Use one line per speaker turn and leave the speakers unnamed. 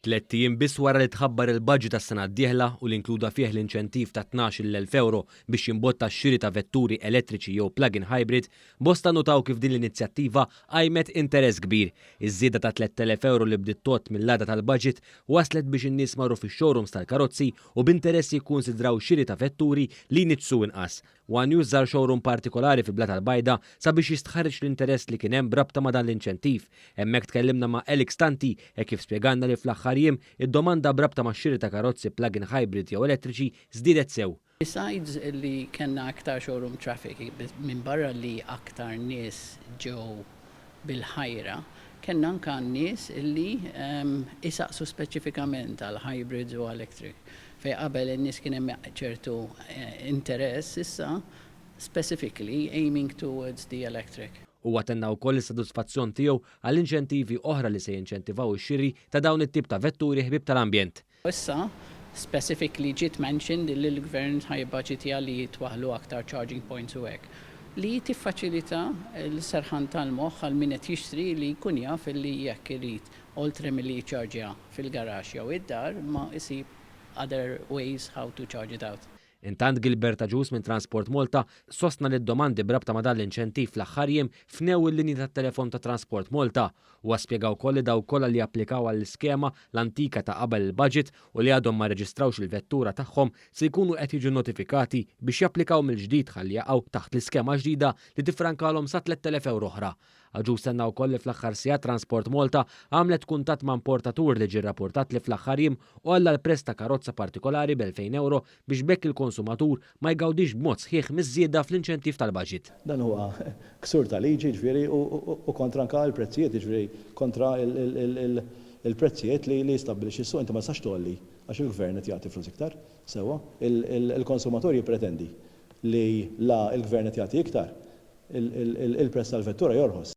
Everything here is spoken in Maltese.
Tlet ijiem biss wara li tħabbar il-budget tas-sena d-dieħla u li inkluda fih l-inċentiv ta' 12,000 euro biex jimbotta x-xiri ta' vetturi elettriċi jew plug-in hybrid, bosta notaw kif din l-inizjattiva għajmet interess kbir. Iż-żieda ta' 3,000 euro li bdiet tot mill-għada tal-budget waslet biex in-nies marru fix-showrooms tal-karozzi u b'interess jikkunsidraw xiri ta' vetturi li nitsu inqas. One News żar showroom partikolari fi Blat tal-Bajda sabiex jistħarriġ l-interess li kien hemm brabta ma' dan l-inċentiv. Hemmhekk tkellimna ma' Alex Tanti kif spjeganna li fl-aħħar jiem id-domanda brabta ma' xiri ta' karozzi plug-in hybrid jew elettriċi żdiedet sew.
Besides li kellna aktar showroom traffic minn barra li aktar nies ġew bil-ħajra, kellna anke nies li isaqsu speċifikament għal hybrids u electric. Fej qabel in-nies kien hemm ċertu interess issa specifically aiming towards the electric.
U għatenna wkoll is-sodisfazzjon tiegħu għall-inċentivi oħra li se jinċentivaw ix-xiri ta' dawn it-tip ta' vetturi ħbieb tal-ambjent.
Issa specifically ġiet mentioned li l-gvern ħajbaġitja li jitwaħlu aktar charging points u hekk li tiffaċilita l-serħan tal-moħħ għal min qed jixtri li jkun jaf li jekk irid oltre milli jċarġja fil-garaxx jew id-dar ma isib other ways how to charge it out.
Intant Gilbert Ġus minn Transport Malta sostna li d-domandi brabta ma' dan l-inċentiv fl-aħħar jiem fnew il-linji tat-telefon ta' Transport Malta u spjegaw kolli daw kollha li applikaw għall-iskema l-antika ta' qabel il-budget u li għadhom ma reġistrawx il-vettura tagħhom se jkunu qed jiġu notifikati biex japplikaw mill-ġdid ħalli jaqgħu taħt l-iskema ġdida li tifrankalhom sa 3,000 euro oħra. Ġus senna wkoll li fl-aħħar sigħat Transport Malta għamlet kuntatt ma' importatur li ġie rrapportat li fl-aħħar jiem u għalla l-prezz ta' karozza partikolari b'2,000 euro biex bekk il-konsumatur ma jgawdix b'mod sħiħ miż-żieda fl-inċentiv tal-budget.
Dan huwa ksur tal-liġi ġifieri u kontra anke l-prezzijiet ġifieri kontra il-prezzijiet li jistabbilixxi s-suq inti ma sax tolli għax il-gvern qed jagħti flus iktar sewwa il-konsumatur jippretendi li la il-gvern qed jagħti iktar il-prezz tal-vettura jorħos.